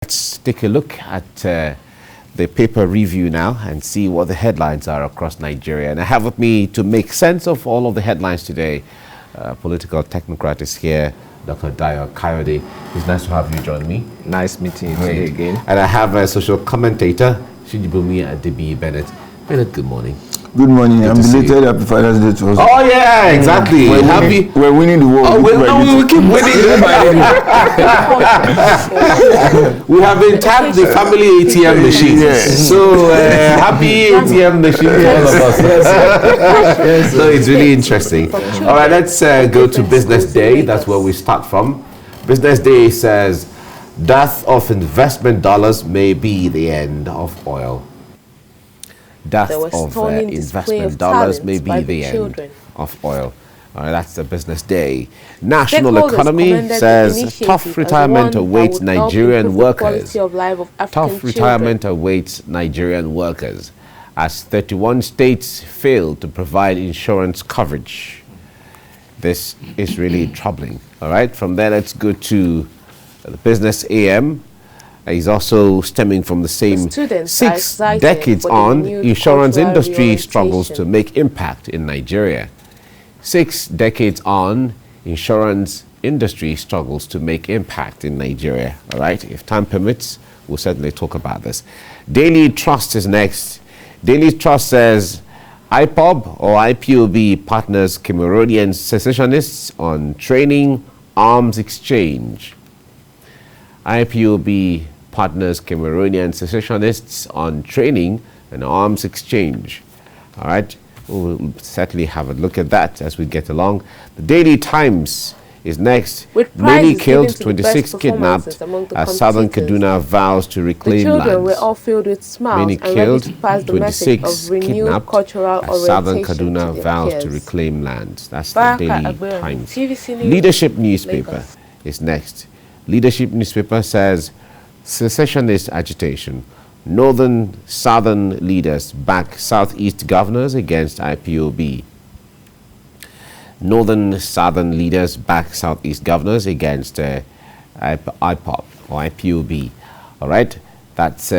Let's take a look at the paper review now and see what the headlines are across Nigeria. And I have with me to make sense of all of the headlines today, political technocrat is here, Dr. Dayo Kayode. It's nice to have you join me. Nice meeting you today again. And I have a social commentator, Shijibumi Adebi Bennett. Bennett, good morning. Good morning. I'm belated Happy Father's Day to us. Oh yeah, exactly. We're winning the war. Oh, we keep winning. We have been tapped the family ATM machine. Yes. So happy ATM machine to all of us. Yes. So it's really interesting. All right, let's go to Business Day. That's where we start from. Business Day says, death of investment dollars may be the end of oil. Death of investment dollars may be the end of oil. All right, that's the Business Day. National economy says tough retirement awaits Nigerian workers. Tough retirement awaits Nigerian workers as 31 states fail to provide insurance coverage. This is really troubling. All right, from there, let's go to the Business AM. Is also stemming from the same 6 decades on, insurance industry struggles to make impact in Nigeria. 6 decades on, insurance industry struggles to make impact in Nigeria. All right, if time permits, we'll certainly talk about this. Daily Trust is next. Daily Trust says IPOB or IPOB partners Cameroonian secessionists on training arms exchange. IPOB partners Cameroonian secessionists on training and arms exchange. All right, we'll certainly have a look at that as we get along. The Daily Times is next. Many killed, 26 kidnapped as Southern Kaduna vows to reclaim lands. The children were all filled with smiles. Many killed, 26 kidnapped as Southern Kaduna vows to reclaim lands. That's the Daily Times. Leadership Newspaper is next. Leadership Newspaper says secessionist agitation. Northern Southern leaders back Southeast governors against IPOB. Northern Southern leaders back Southeast governors against IPOB or IPOB. All right, that's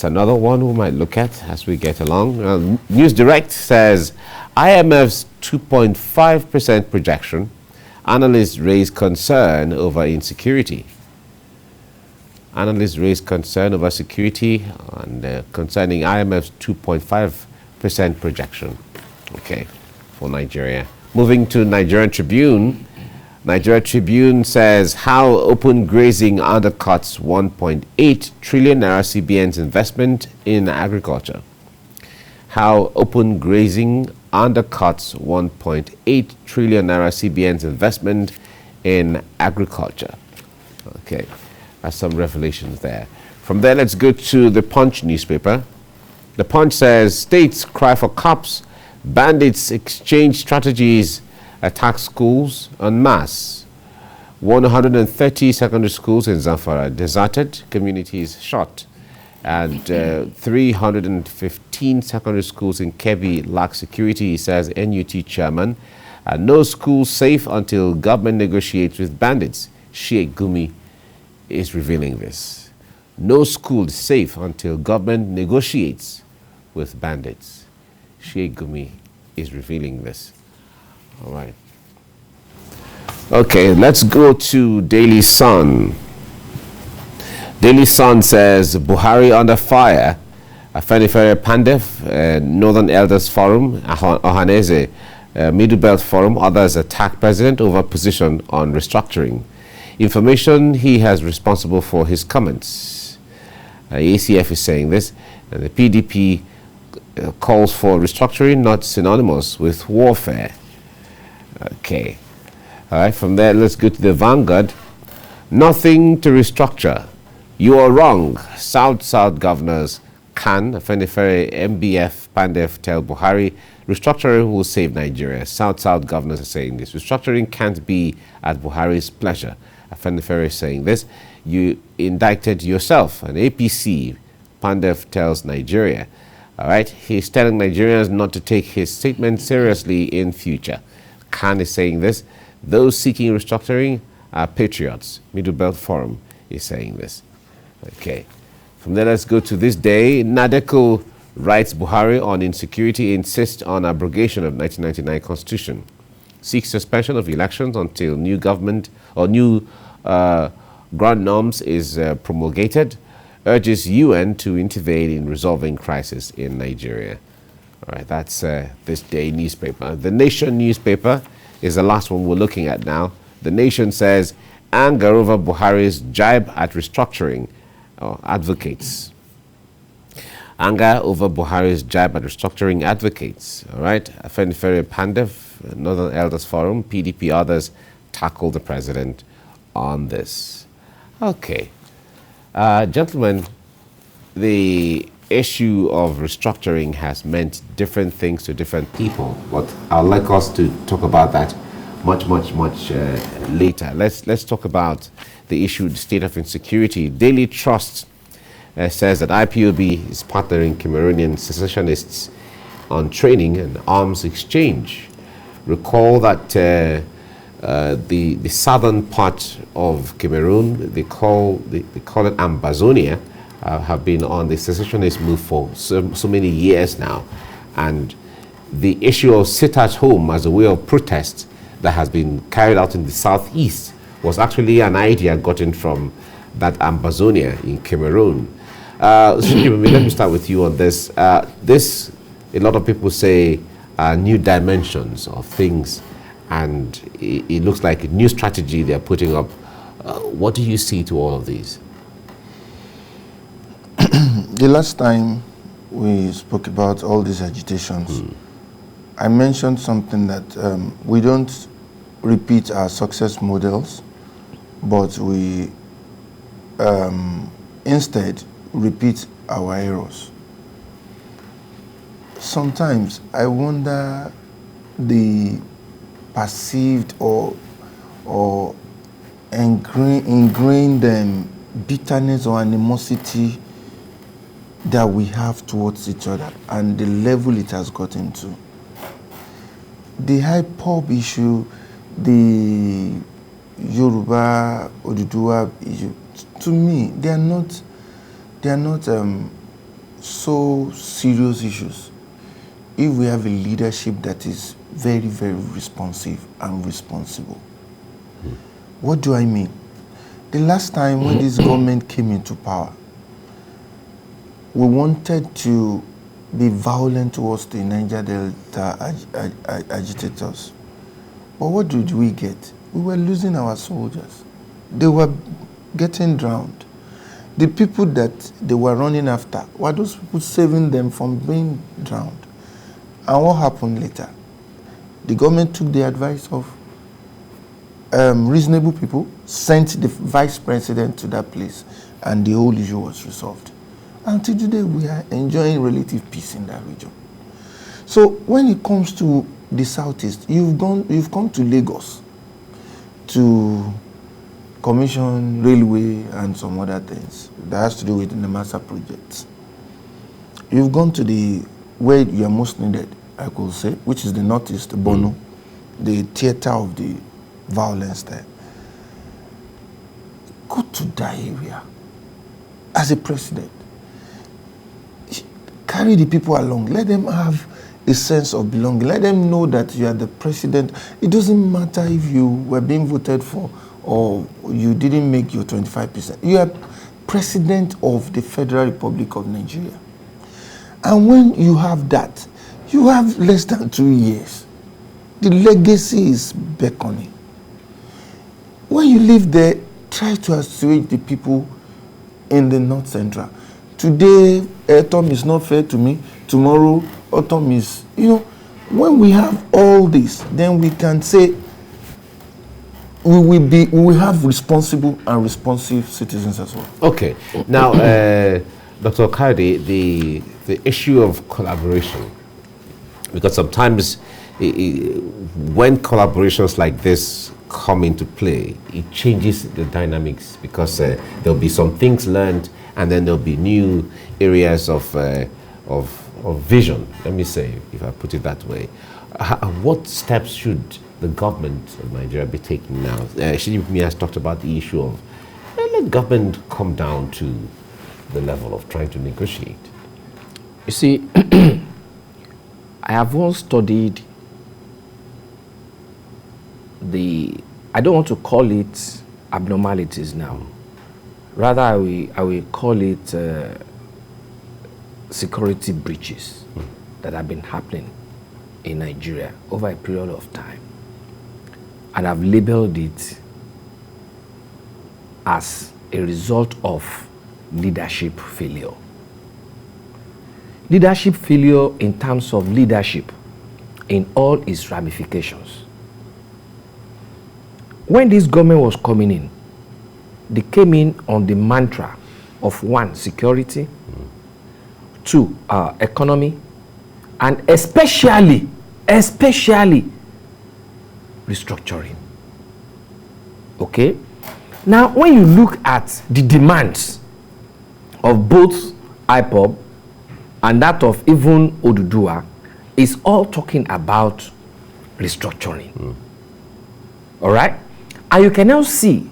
another one we might look at as we get along. News Direct says IMF's 2.5% projection. Analysts raise concern over insecurity. Analysts raise concern over security and concerning IMF's 2.5% projection. Okay, for Nigeria. Moving to Nigerian Tribune. Nigeria Tribune says how open grazing undercuts 1.8 trillion naira CBN's investment in agriculture. How open grazing undercuts 1.8 trillion naira CBN's investment in agriculture. Okay, that's some revelations there. From there, let's go to the Punch newspaper. The Punch says states cry for cops, bandits exchange strategies, attack schools en masse. 130 secondary schools in Zamfara deserted, communities shot. And 315 secondary schools in Kebbi lack security, says NUT chairman. No school safe until government negotiates with bandits. Sheikh Gumi is revealing this. No school is safe until government negotiates with bandits. Sheikh Gumi is revealing this. All right. Okay, let's go to Daily Sun. Daily Sun says Buhari under fire. Afenifere Pandef, Northern Elders Forum, Ohaneze, Middle Belt Forum, others attack president over position on restructuring. Information he has responsible for his comments. ACF is saying this, and the PDP calls for restructuring not synonymous with warfare. Okay. All right, from there, let's go to the Vanguard. Nothing to restructure. You are wrong. South governors can, Afenifere, MBF, Pandef tell Buhari, restructuring will save Nigeria. South governors are saying this. Restructuring can't be at Buhari's pleasure. Afenifere is saying this. You indicted yourself, an APC, Pandef tells Nigeria. All right, he's telling Nigerians not to take his statement seriously in future. Khan is saying this. Those seeking restructuring are patriots. Middle Belt Forum is saying this. Okay. From there, let's go to this day. Nadeko writes Buhari on insecurity, insists on abrogation of 1999 constitution, seeks suspension of elections until new government or new ground norms is promulgated, urges UN to intervene in resolving crisis in Nigeria. All right, that's this day newspaper. The Nation newspaper is the last one we're looking at now. The Nation says, anger over Buhari's jibe at restructuring advocates. Anger over Buhari's jibe at restructuring advocates. All right, Afenifere Pandev, Northern Elders Forum, PDP, others tackle the president on this. Okay. Gentlemen, the issue of restructuring has meant different things to different people, but I'd like us to talk about that much later. Let's talk about the issue, the state of insecurity. Daily Trust says that IPOB is partnering Cameroonian secessionists on training and arms exchange. Recall that the southern part of Cameroon, they call it Ambazonia, have been on the secessionist move for so many years now, and the issue of sit at home as a way of protest that has been carried out in the southeast was actually an idea gotten from that Ambazonia in Cameroon. Let me start with you on this. This, a lot of people say, are new dimensions of things, and it looks like a new strategy they're putting up. What do you see to all of these? The last time we spoke about all these agitations, I mentioned something that we don't repeat our success models, but we instead repeat our errors. Sometimes I wonder the perceived or ingrained bitterness or animosity that we have towards each other and the level it has gotten to. The high-pop issue, the Yoruba Oduduwa issue, to me, they are not so serious issues if we have a leadership that is very, very responsive and responsible. What do I mean? The last time when this government came into power, we wanted to be violent towards the Niger Delta agitators. But what did we get? We were losing our soldiers. They were getting drowned. The people that they were running after were those people saving them from being drowned. And what happened later? The government took the advice of reasonable people, sent the vice president to that place, and the whole issue was resolved. Until today, we are enjoying relative peace in that region. So when it comes to the southeast, you've come to Lagos to commission railway and some other things that has to do with the Nemasa projects. You've gone to where you are most needed, I could say, which is the northeast, Bono, the theater of the violence there. Go to that area as a president. Carry the people along. Let them have a sense of belonging. Let them know that you are the president. It doesn't matter if you were being voted for or you didn't make your 25%. You are president of the Federal Republic of Nigeria. And when you have that, you have less than 2 years. The legacy is beckoning. When you live there, try to assuage the people in the North Central. Today, autumn is not fair to me. Tomorrow, autumn is, when we have all this, then we can say we will have responsible and responsive citizens as well. Okay. Now, Dr. Okade, the issue of collaboration, because sometimes when collaborations like this come into play, it changes the dynamics, because there'll be some things learned, and then there'll be new areas of vision, let me say, if I put it that way. What steps should the government of Nigeria be taking now? Shinibu has talked about the issue of let government come down to the level of trying to negotiate? You see, I have once studied I don't want to call it abnormalities now. Rather, I will call it security breaches that have been happening in Nigeria over a period of time. And I've labeled it as a result of leadership failure. Leadership failure in terms of leadership in all its ramifications. When this government was coming in, they came in on the mantra of 1, security, 2, economy, and especially restructuring. Okay? Now, when you look at the demands of both IPOB and that of even Oduduwa, it's all talking about restructuring. All right? And you can now see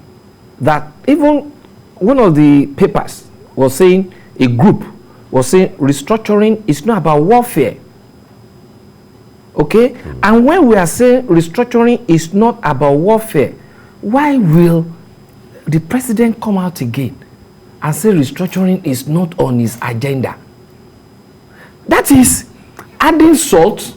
that even one of the papers was saying, a group was saying restructuring is not about warfare. Okay? And when we are saying restructuring is not about warfare, why will the president come out again and say restructuring is not on his agenda? That is adding salt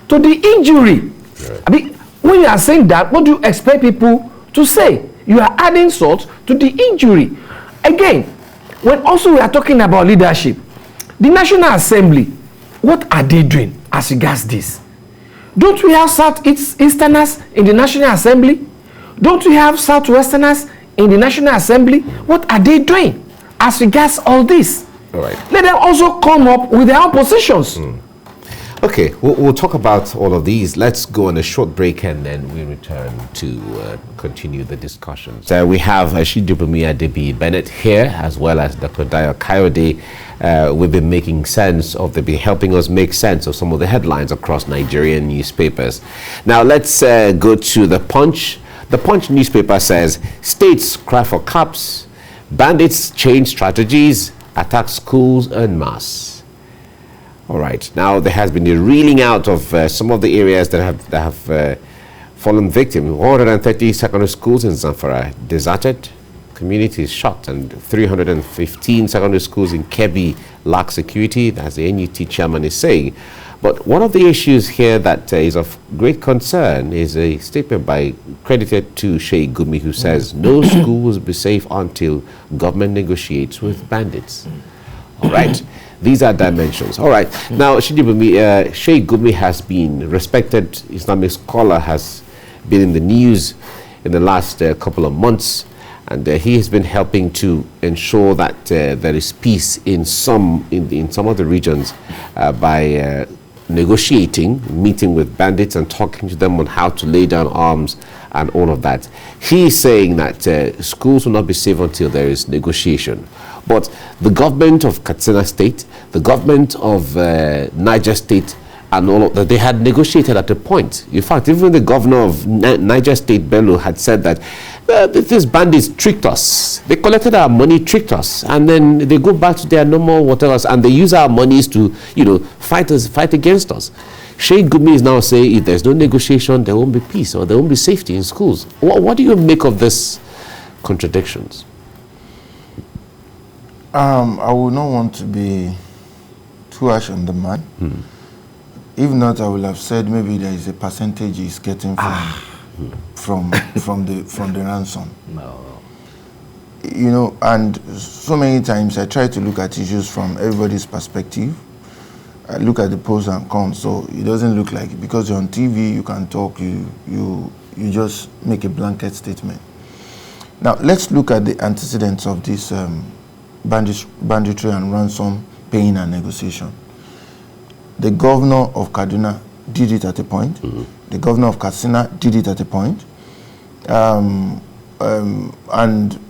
to the injury. Right. I mean, when you are saying that, what do you expect people to say? You are adding salt to the injury. Again, when also we are talking about leadership, the National Assembly, what are they doing as regards this? Don't we have Southeasterners in the National Assembly? Don't we have Southwesterners in the National Assembly? What are they doing as regards all this? All right. Let them also come up with their own positions. Okay, we'll talk about all of these. Let's go on a short break and then we return to continue the discussion. So we have Shidubumi Adebi Bennett here, as well as Dr. Dayo Kayode. We've been making sense of, they've been helping us make sense of some of the headlines across Nigerian newspapers. Now let's go to The Punch. The Punch newspaper says, states cry for cops, bandits change strategies, attack schools en masse. All right. Now there has been a reeling out of some of the areas that have fallen victim. 130 secondary schools in Zamfara deserted, communities shut, and 315 secondary schools in Kebbi lack security, as the NUT chairman is saying. But one of the issues here that is of great concern is a statement credited to Sheikh Gumi, who says no school will be safe until government negotiates with bandits. All right. These are dimensions. All right. Now, Sheikh Gumi has been respected Islamic scholar, has been in the news in the last couple of months, and he has been helping to ensure that there is peace in some of the regions by negotiating, meeting with bandits and talking to them on how to lay down arms and all of that. He is saying that schools will not be safe until there is negotiation. But the government of Katsina State, the government of Niger State, and all of that, they had negotiated at a point. In fact, even the governor of Niger State, Bello, had said that these bandits tricked us. They collected our money, tricked us, and then they go back to their normal whatever, and they use our monies to, fight against us. Sheikh Gumi is now saying if there's no negotiation, there won't be peace or there won't be safety in schools. What do you make of this contradictions? I would not want to be too harsh on the man. If not, I would have said maybe there is a percentage he's getting from the ransom. No. And so many times I try to look at issues from everybody's perspective. I look at the pros and cons, so it doesn't look like because you're on TV, you can talk, you just make a blanket statement. Now let's look at the antecedents of this banditry and ransom paying and negotiation. The governor of Kaduna did it at a point. The governor of Katsina did it at a point. And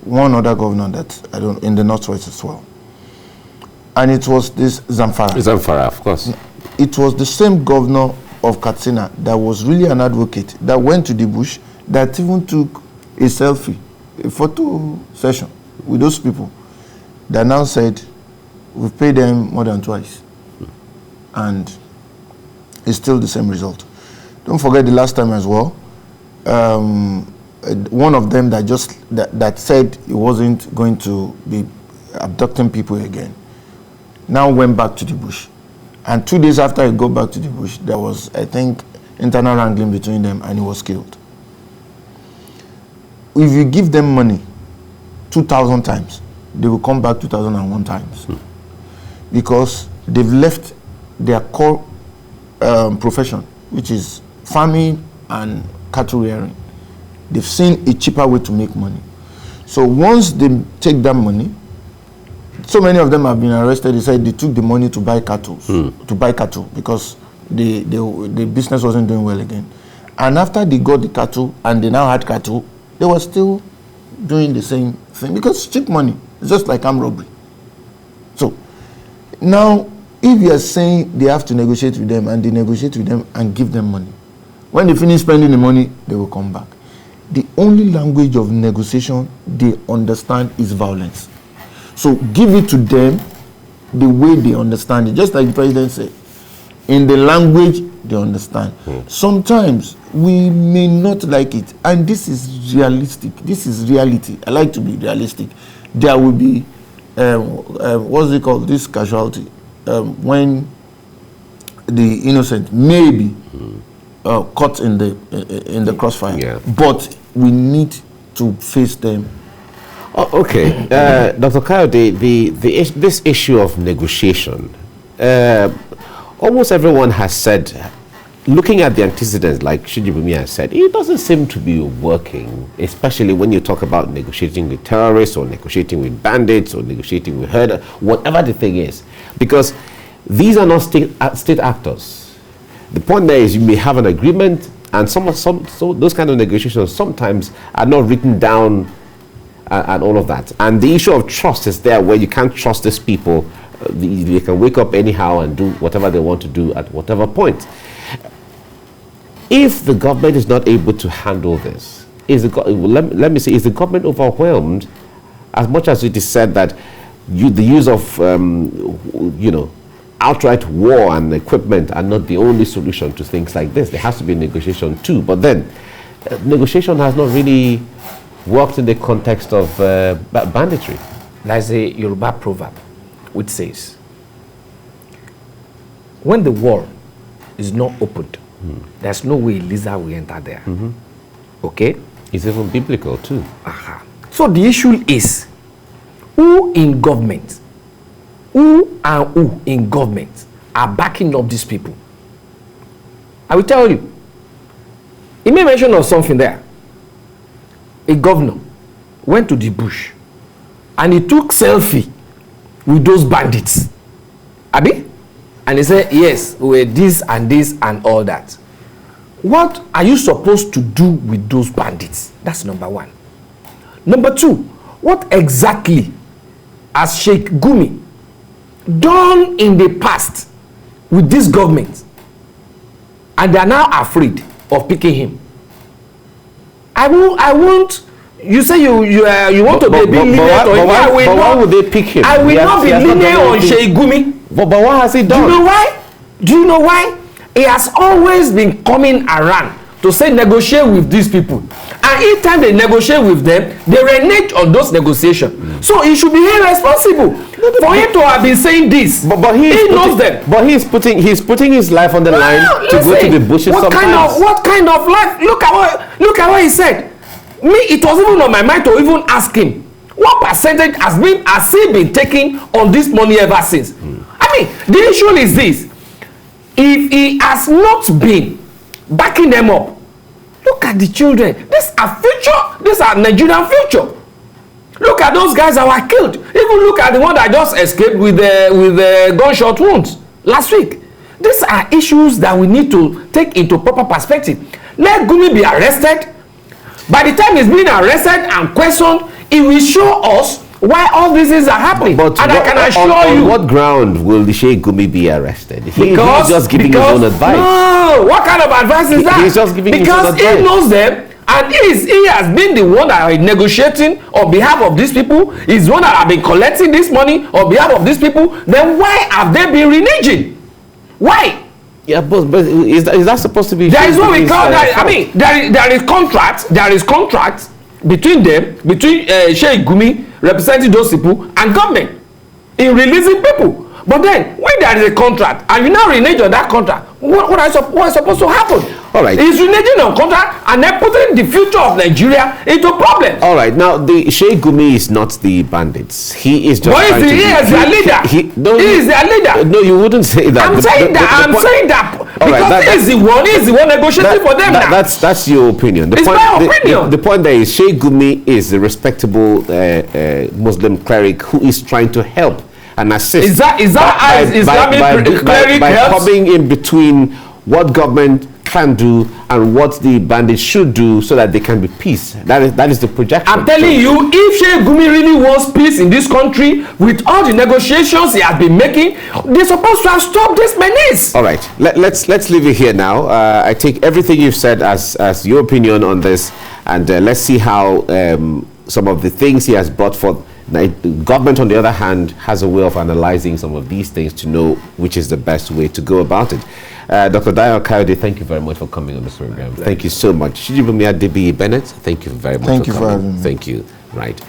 one other governor that in the northwest as well. And it was this Zamfara. Zamfara, of course. It was the same governor of Katsina that was really an advocate, that went to the bush, that even took a selfie, a photo session with those people that now said, we've paid them more than twice. And it's still the same result. Don't forget the last time as well, one of them that said he wasn't going to be abducting people again, now went back to the bush. And 2 days after he got back to the bush, there was, I think, internal wrangling between them, and he was killed. If you give them money 2,000 times, they will come back 2,001 times. Because they've left their core profession, which is farming and cattle rearing. They've seen a cheaper way to make money. So once they take that money, so many of them have been arrested. They said they took the money to buy cattle, because the business wasn't doing well again. And after they got the cattle and they now had cattle, they were still doing the same thing because it's cheap money. It's just like armed robbery. So now, if you are saying they have to negotiate with them, and they negotiate with them and give them money, when they finish spending the money, they will come back. The only language of negotiation they understand is violence. So give it to them the way they understand it. Just like the president said, in the language they understand. Sometimes we may not like it, and this is realistic. This is reality. I like to be realistic. There will be, what's it called, this casualty, when the innocent may be caught in the crossfire. Yeah. But we need to face them. Oh, okay, Dr. Kayode, this issue of negotiation, almost everyone has said, looking at the antecedents, like Shijibumi has said, it doesn't seem to be working, especially when you talk about negotiating with terrorists or negotiating with bandits or negotiating with herders, whatever the thing is, because these are not state actors. The point there is you may have an agreement, and so those kind of negotiations sometimes are not written down and all of that. And the issue of trust is there, where you can't trust these people. They can wake up anyhow and do whatever they want to do at whatever point. If the government is not able to handle this, let me say, is the government overwhelmed, as much as it is said that the use of outright war and equipment are not the only solution to things like this? There has to be negotiation too. But then negotiation has not really worked in the context of banditry. There's a Yoruba proverb which says, when the wall is not opened, there's no way a lizard will enter there. Okay? It's even biblical too. So the issue is, who in government are backing up these people? I will tell you. He made mention of something there. A governor went to the bush and he took selfie with those bandits. Abi? And he said, yes, we're this and all that. What are you supposed to do with those bandits? That's number one. Number two, what exactly has Sheikh Gumi done in the past with this government? And they are now afraid of picking him. I won't. You say you want to be lenient on him. But why would they pick him? I will not be lenient on Sheikh Gumi. But what has he done? Do you know why? He has always been coming around to say negotiate with these people. And each time they negotiate with them, they renege on those negotiations. So he should be irresponsible for him to have been saying this. But he knows them. But he's putting his life on the line to go to the bushes sometimes. What kind of life? Look at what he said. Me, it was even on my mind to even ask him, what percentage has he been taking on this money ever since? I mean, the issue is this. If he has not been backing them up, look at the children. These are future. These are Nigerian future. Look at those guys that were killed. Even look at the one that just escaped with the gunshot wounds last week. These are issues that we need to take into proper perspective. Let Gumi be arrested. By the time he's being arrested and questioned, it will show us why all these things are happening. But and I can assure you. On what ground will the Sheikh Gumi be arrested? He's just giving his own advice. No, what kind of advice is that? He's just giving his own advice. Because he knows them And he has been the one that is negotiating on behalf of these people, is the one that have been collecting this money on behalf of these people, then why have they been reneging? Why? Yeah, but is that supposed to be? There is what we call that. I mean, there is contract between them, between Sheikh Gumi representing those people and government in releasing people. But then, when there is a contract and you now renege on that contract, what is supposed to happen? All right. He's reneging on contract and then putting the future of Nigeria into problems. All right. Now, the Sheikh Gumi is not the bandits. He is just. He is their leader. He is their leader. No, you wouldn't say that. I'm saying that because he is the one negotiating for them now. That's your opinion. It's my opinion. The point there is Sheikh Gumi is a respectable Muslim cleric who is trying to help and assist. Is that Islamic cleric by helps? coming in between what government can do and what the bandits should do so that there can be peace. That is the projection. I'm telling you, if Sheikh Gumi really wants peace in this country, with all the negotiations he has been making, they're supposed to have stopped this menace. All right, let's leave it here now. I take everything you've said as your opinion on this, and let's see how some of the things he has brought forth. The government, on the other hand, has a way of analyzing some of these things to know which is the best way to go about it. Dr. Dayo Kayode, thank you very much for coming on the program. Thank you so much. Shijibumi Adebi Bennett, thank you very much for coming. Thank you for having me. Thank you. Right.